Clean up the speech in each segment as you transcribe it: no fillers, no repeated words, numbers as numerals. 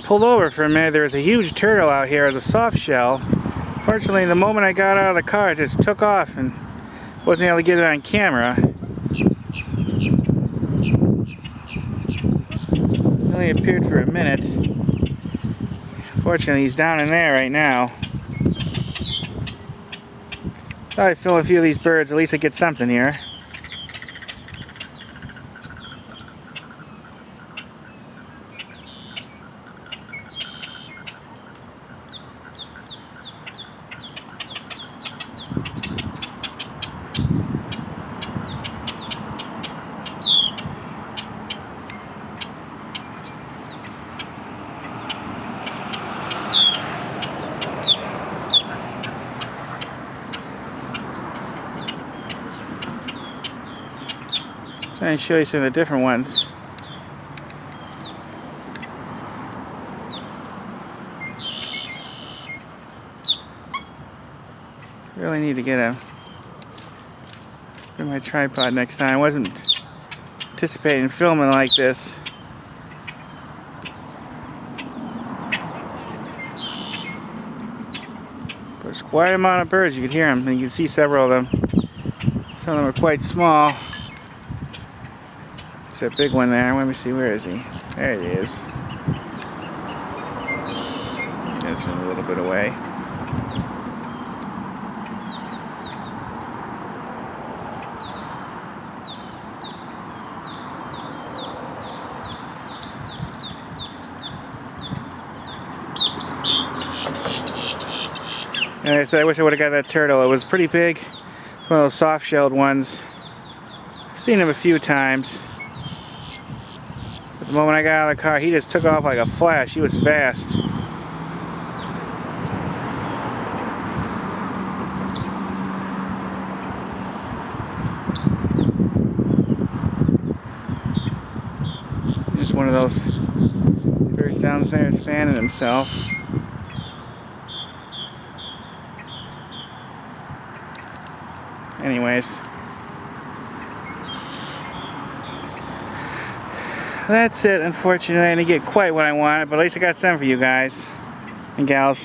pulled over for a minute. There was a huge turtle out here as a soft shell. Fortunately, the moment I got out of the car, it just took off and wasn't able to get it on camera. It only appeared for a minute. Fortunately, he's down in there right now. Thought I'd film a few of these birds, at least I get something here. Trying to show you some of the different ones. Really need to get my tripod next time. I wasn't anticipating filming like this. There's quite a amount of birds. You can hear them, and you can see several of them. Some of them are quite small. There's a big one there. Let me see, where is he? There he is. Just a little bit away. And I said, I wish I would have got that turtle. It was pretty big. One of those soft-shelled ones. I've seen him a few times. But the moment I got out of the car, he just took off like a flash. He was fast. Just one of those birds downstairs fanning himself. Anyways, that's it. Unfortunately, I didn't get quite what I wanted, but at least I got some for you guys and gals.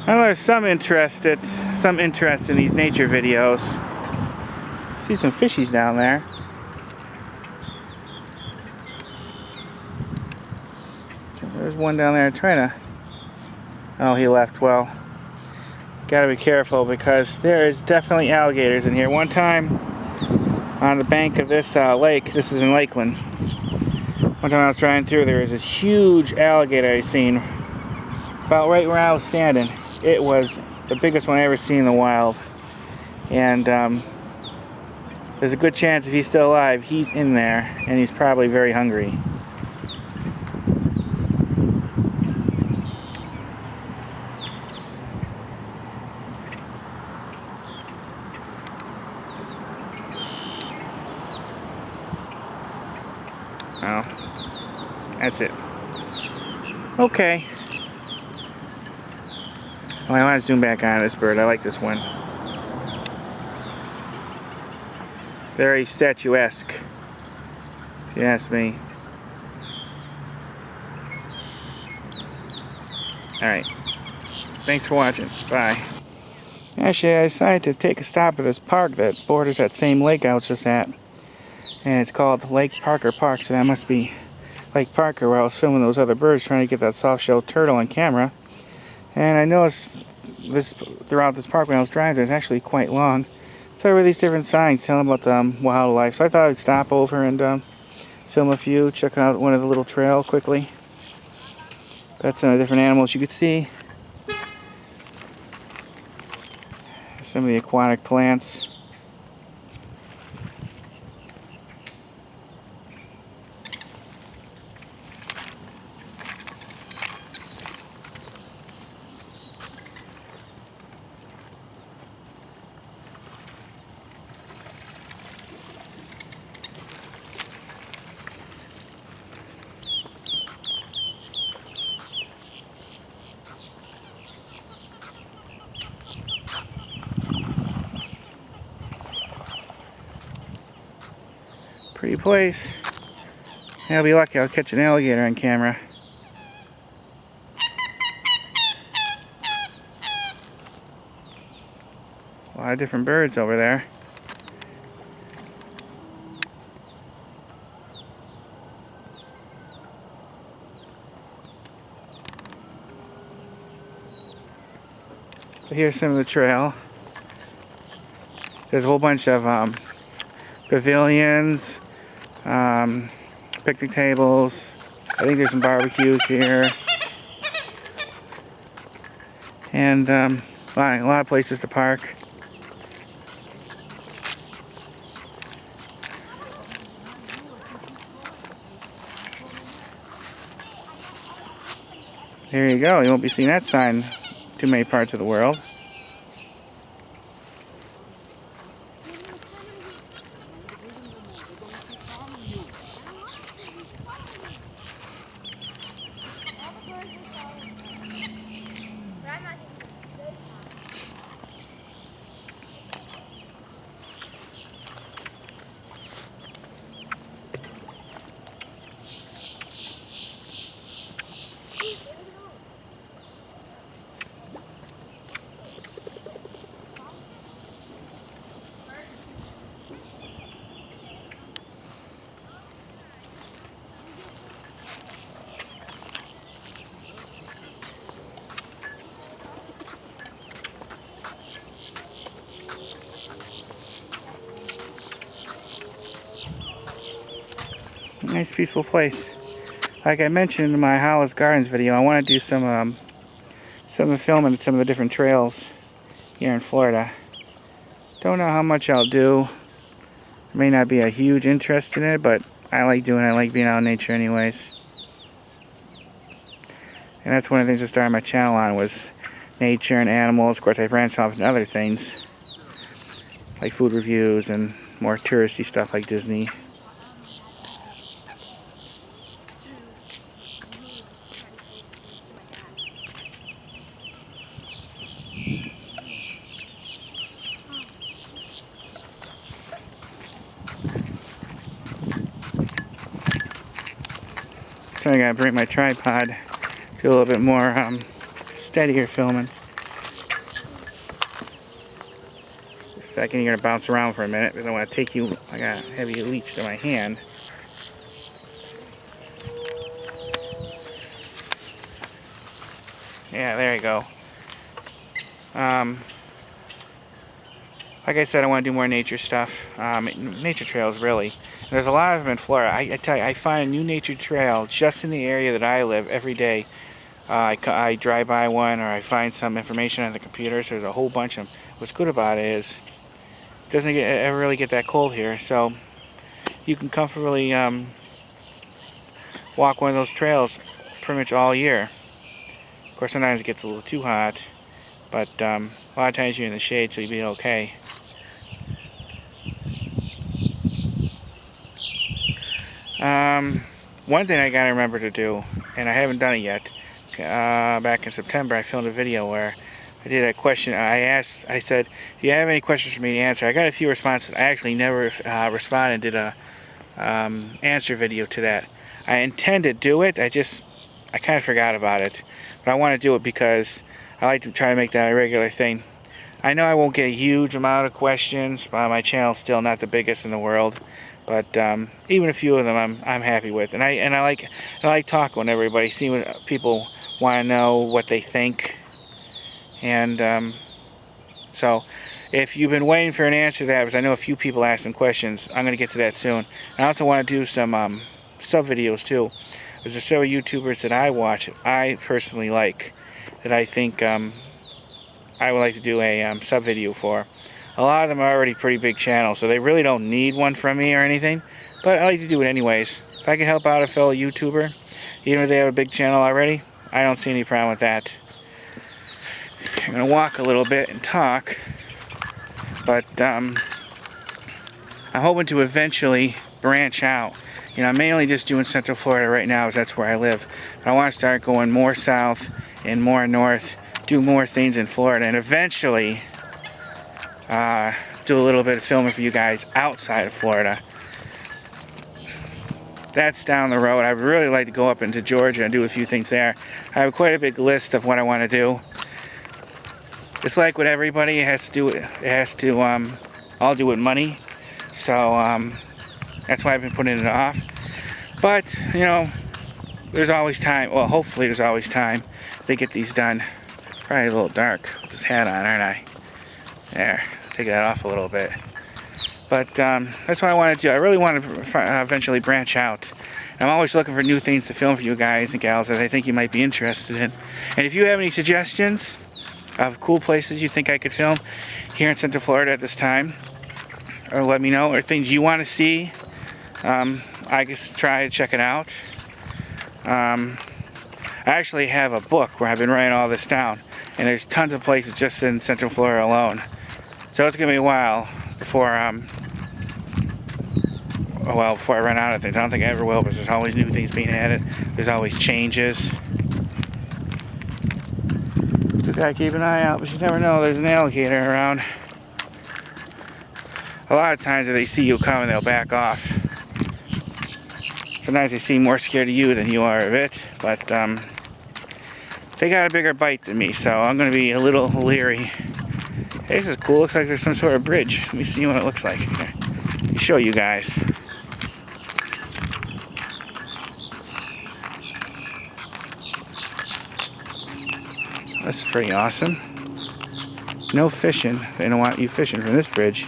I know there's some interest in these nature videos. See some fishies down there. There's one down there trying to. Oh, he left. Well. Gotta be careful because there is definitely alligators in here. One time on the bank of this lake, this is in Lakeland, one time I was driving through, there was this huge alligator I seen about right where I was standing. It was the biggest one I ever seen in the wild, and there's a good chance if he's still alive, he's in there and he's probably very hungry. Oh, that's it. Okay. Oh, I want to zoom back on this bird. I like this one. Very statuesque, if you ask me. Alright. Thanks for watching. Bye. Actually, I decided to take a stop at this park that borders that same lake I was just at. And it's called Lake Parker Park, so that must be Lake Parker where I was filming those other birds trying to get that soft-shelled turtle on camera. And I noticed this throughout this park when I was driving, it's actually quite long. So there were these different signs telling about the wildlife. So I thought I'd stop over and film a few, check out one of the little trail quickly. That's some of the different animals you could see. Some of the aquatic plants. Pretty place. I'll be lucky I'll catch an alligator on camera. A lot of different birds over there. So here's some of the trail. There's a whole bunch of pavilions, picnic tables. I think there's some barbecues here. And a lot of places to park. There you go. You won't be seeing that sign too many parts of the world. Nice peaceful place. Like I mentioned in my Hollis Gardens video, I want to do some filming at some of the different trails here in Florida. Don't know how much I'll do. There may not be a huge interest in it, but I like doing it. I like being out in nature anyways. And that's one of the things I started my channel on, was nature and animals. Of course, I branched off into other things like food reviews and more touristy stuff like Disney. So I gotta bring my tripod, do a little bit more steadier filming. Just a second, you're gonna bounce around for a minute because I want to take you. I got a heavy leech to my hand. Yeah, there you go. Like I said, I want to do more nature stuff, nature trails really. There's a lot of them in Florida. I tell you, I find a new nature trail just in the area that I live every day. I drive by one, or I find some information on the computer, so there's a whole bunch of them. What's good about it is it doesn't ever really get that cold here, so you can comfortably walk one of those trails pretty much all year. Of course, sometimes it gets a little too hot, but a lot of times you're in the shade, so you'll be okay. One thing I gotta remember to do, and I haven't done it yet, back in September I filmed a video where I did a question. I said, if you have any questions for me to answer, I got a few responses. I actually never responded and did a answer video to that. I intend to do it, I kind of forgot about it. But I want to do it because I like to try to make that a regular thing. I know I won't get a huge amount of questions. My channel's still not the biggest in the world. But even a few of them I'm happy with, and I like talking with everybody, seeing what people want to know, what they think, and so if you've been waiting for an answer to that, because I know a few people asked some questions, I'm going to get to that soon. I also want to do some sub videos too. There's several YouTubers that I watch, I personally like, that I think I would like to do a sub video for. A lot of them are already pretty big channels, so they really don't need one from me or anything, but I like to do it anyways. If I can help out a fellow YouTuber, even if they have a big channel already, I don't see any problem with that. I'm going to walk a little bit and talk, but I'm hoping to eventually branch out. You know, I'm mainly just doing Central Florida right now, as that's where I live. But I want to start going more south and more north, do more things in Florida, and eventually do a little bit of filming for you guys outside of Florida. That's down the road. I'd really like to go up into Georgia and do a few things there. I have quite a big list of what I want to do. it's like with everybody, it has to do all do with money. So that's why I've been putting it off. But you know, there's always time. Well, hopefully there's always time to get these done. Probably a little dark with this hat on, aren't I? There, take that off a little bit. But that's what I want to do. I really want to eventually branch out. I'm always looking for new things to film for you guys and gals that I think you might be interested in. And if you have any suggestions of cool places you think I could film here in Central Florida at this time, or let me know, or things you want to see, I guess try to check it out. I actually have a book where I've been writing all this down, and there's tons of places just in Central Florida alone. So it's gonna be a while before before I run out of things. I don't think I ever will, but there's always new things being added. There's always changes. Just gotta keep an eye out, but you never know. There's an alligator around. A lot of times if they see you coming, they'll back off. Sometimes they seem more scared of you than you are of it, but they got a bigger bite than me, so I'm gonna be a little leery. Hey, this is cool. Looks like there's some sort of bridge. Let me see what it looks like. Here, let me show you guys. That's pretty awesome. No fishing. They don't want you fishing from this bridge.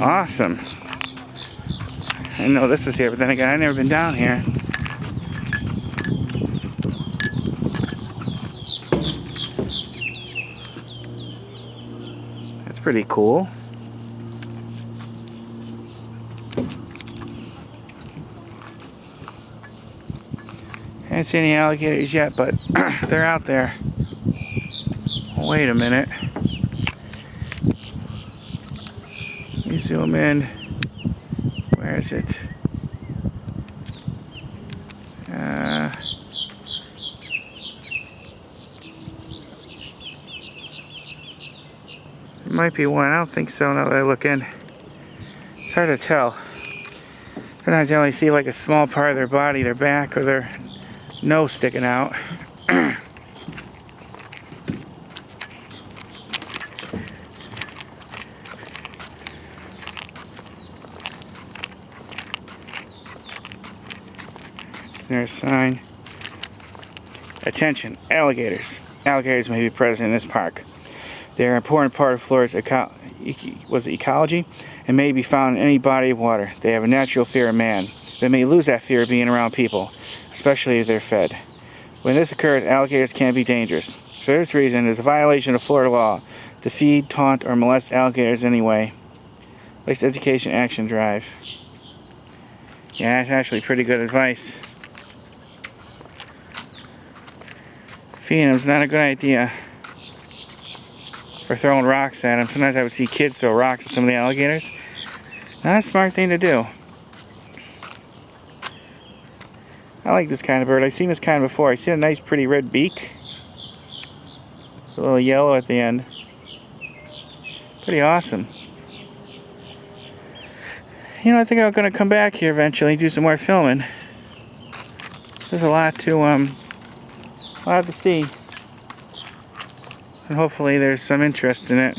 Awesome. I didn't know this was here, but then again, I've never been down here. That's pretty cool. I didn't see any alligators yet, but they're out there. Wait a minute. Let me zoom in. Where is it? There might be one. I don't think so now that I look in. It's hard to tell. Sometimes you only see like a small part of their body, their back or their nose sticking out. There's a sign. Attention, alligators. Alligators may be present in this park. They are an important part of Florida's ecology and may be found in any body of water. They have a natural fear of man. They may lose that fear of being around people, especially if they're fed. When this occurs, alligators can be dangerous. For this reason, it is a violation of Florida law to feed, taunt, or molest alligators anyway. Lakes Education Action Drive. Yeah, that's actually pretty good advice. Feeding them is not a good idea. Or throwing rocks at them. Sometimes I would see kids throw rocks at some of the alligators. Not a smart thing to do. I like this kind of bird. I've seen this kind before. I see a nice pretty red beak. It's a little yellow at the end. Pretty awesome. You know, I think I'm going to come back here eventually and do some more filming. There's a lot to see. And hopefully there's some interest in it.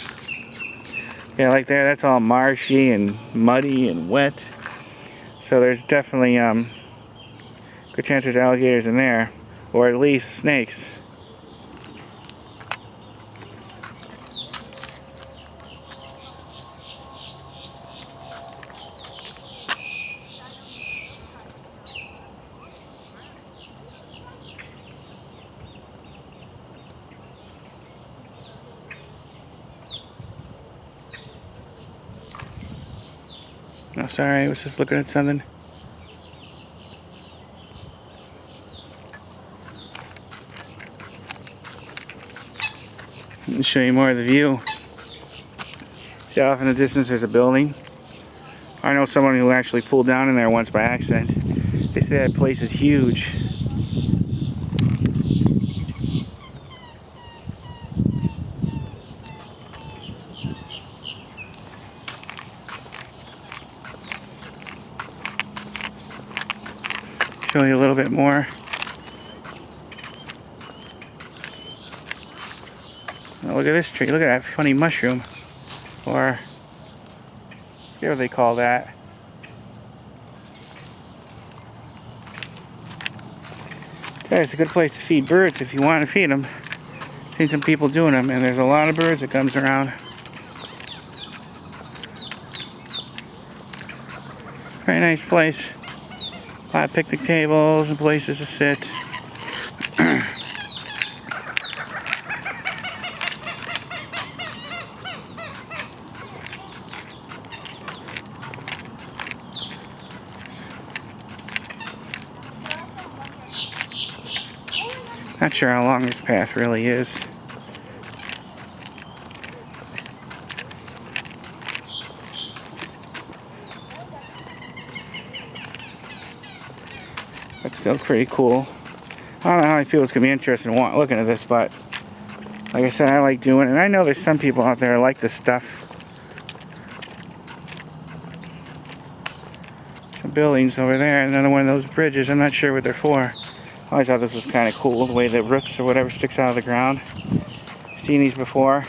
Yeah, like there, that's all marshy and muddy and wet. So there's definitely good chance there's alligators in there, or at least snakes. No, sorry, I was just looking at something. Let me show you more of the view. See off in the distance there's a building. I know someone who actually pulled down in there once by accident. They say that place is huge. Show you a little bit more. look at this tree. Look at that funny mushroom. Or, what do they call that? Okay, it's a good place to feed birds if you want to feed them. Seen some people doing them, and there's a lot of birds that comes around. Very nice place. A lot of picnic tables and places to sit. Not sure how long this path really is. But still pretty cool. I don't know how many people's gonna be interested in looking at this, but like I said, I like doing it. And I know there's some people out there that like this stuff. Some buildings over there, another one of those bridges. I'm not sure what they're for. I always thought this was kind of cool, the way the roots or whatever sticks out of the ground. Seen these before.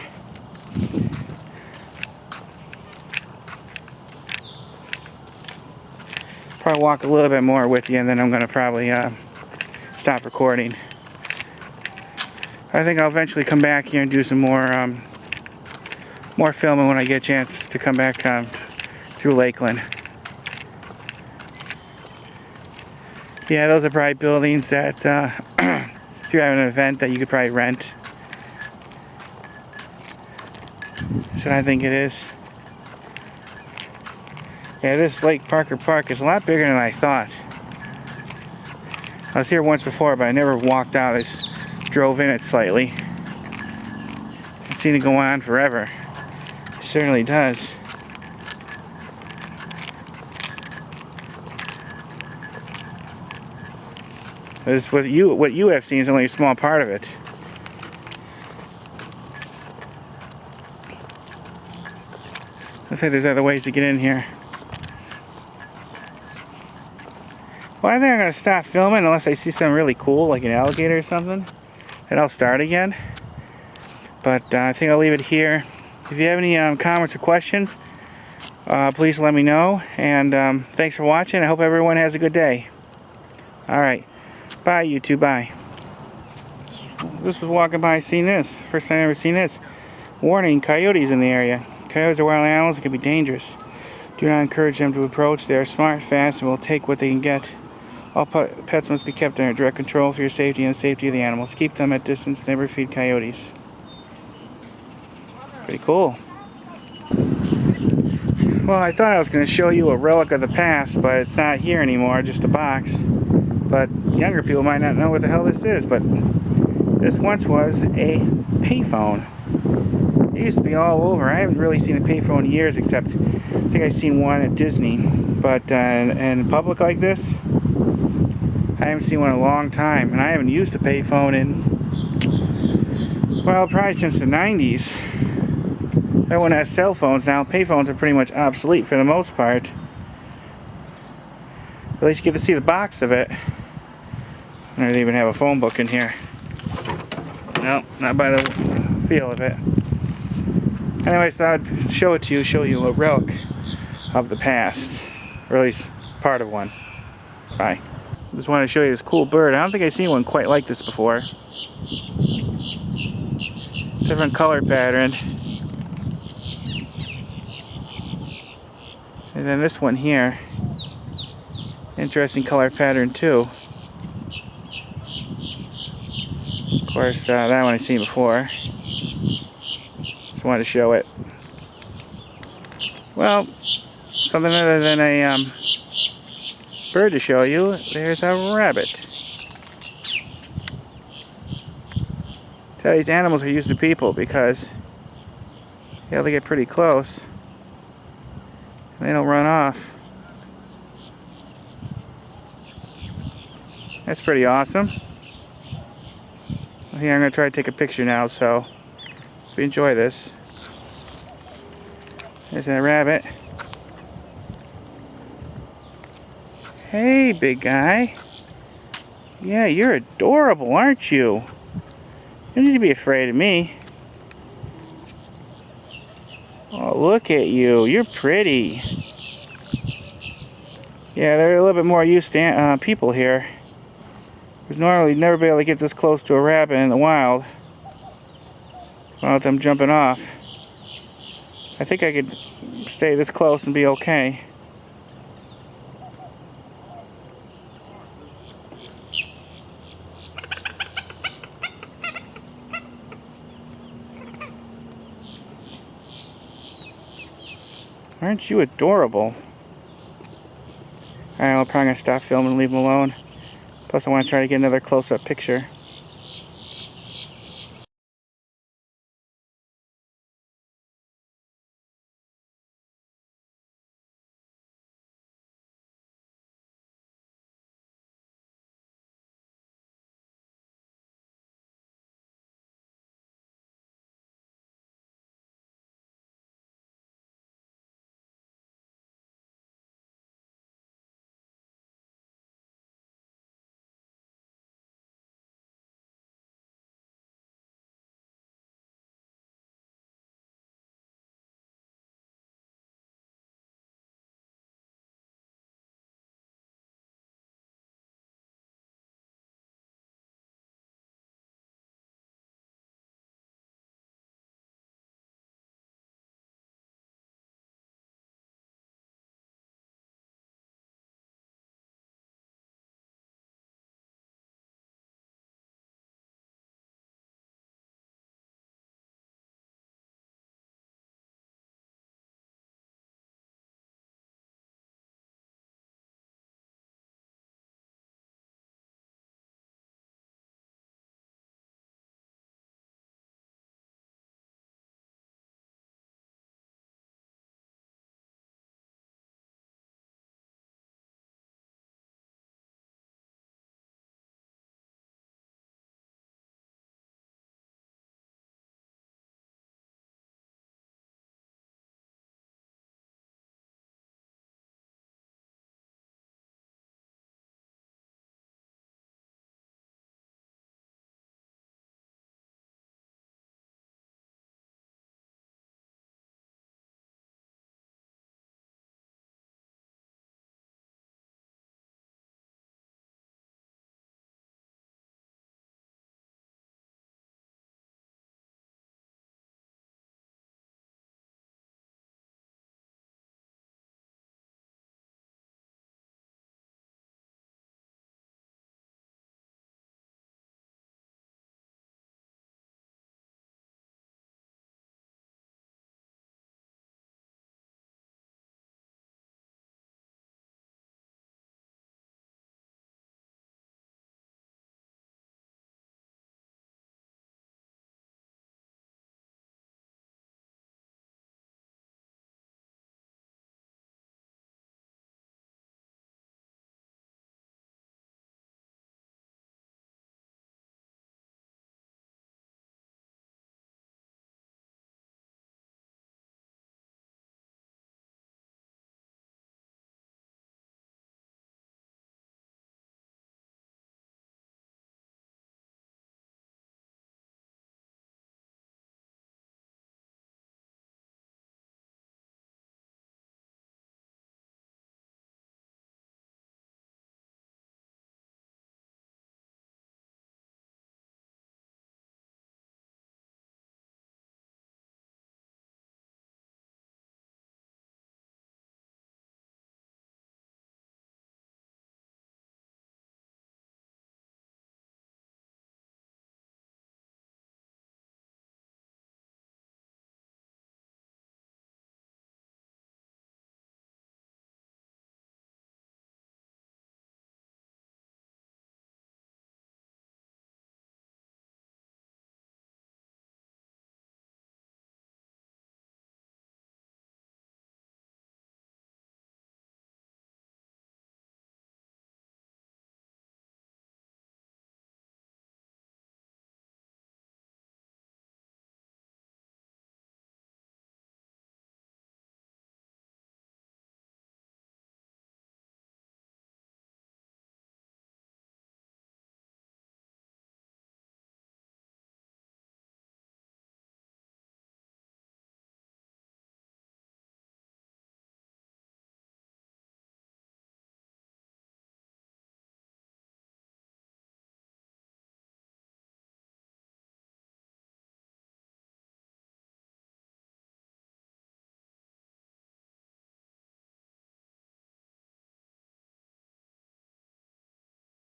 Probably walk a little bit more with you, and then I'm going to probably stop recording. I think I'll eventually come back here and do some more filming when I get a chance to come back through Lakeland. Yeah, those are probably buildings that if you're having an event that you could probably rent. That's what I think it is. Yeah, this Lake Parker Park is a lot bigger than I thought. I was here once before, but I never walked out. I just drove in it slightly. It seemed to go on forever. It certainly does. What you have seen is only a small part of it. Looks like there's other ways to get in here. Well, I think I'm going to stop filming unless I see something really cool, like an alligator or something. And I'll start again. But I think I'll leave it here. If you have any comments or questions, please let me know. And thanks for watching. I hope everyone has a good day. Alright. Bye, YouTube. Bye. This was walking by, seen this. First time I ever seen this. Warning, coyotes in the area. Coyotes are wild animals that can be dangerous. Do not encourage them to approach. They are smart, fast, and will take what they can get. All pets must be kept under direct control for your safety and the safety of the animals. Keep them at distance. Never feed coyotes. Pretty cool. Well, I thought I was going to show you a relic of the past, but it's not here anymore, just a box. But younger people might not know what the hell this is, but this once was a payphone. It used to be all over. I haven't really seen a payphone in years, except I think I've seen one at Disney. But in public like this, I haven't seen one in a long time. And I haven't used a payphone in, well, probably since the 90s. Everyone has cell phones now. Payphones are pretty much obsolete for the most part. At least you get to see the box of it. I don't even have a phone book in here. No, not by the feel of it. Anyways, thought I'd show it to you, show you a relic of the past. Or at least part of one. Bye. Just wanted to show you this cool bird. I don't think I've seen one quite like this before. Different color pattern. And then this one here. Interesting color pattern too. Of course, that one I've seen before. Just wanted to show it. Well, something other than a bird to show you. There's a rabbit. Tell these animals are used to people because they get pretty close. And they don't run off. That's pretty awesome. Here, I'm going to try to take a picture now, so if you enjoy this. There's that rabbit. Hey, big guy. Yeah, you're adorable, aren't you? You don't need to be afraid of me. Oh, look at you. You're pretty. Yeah, there are a little bit more used to people here. Because normally you'd never be able to get this close to a rabbit in the wild without them jumping off. I think I could stay this close and be okay. Aren't you adorable? Alright, I'm probably going to stop filming and leave him alone. Plus I want to try to get another close-up picture.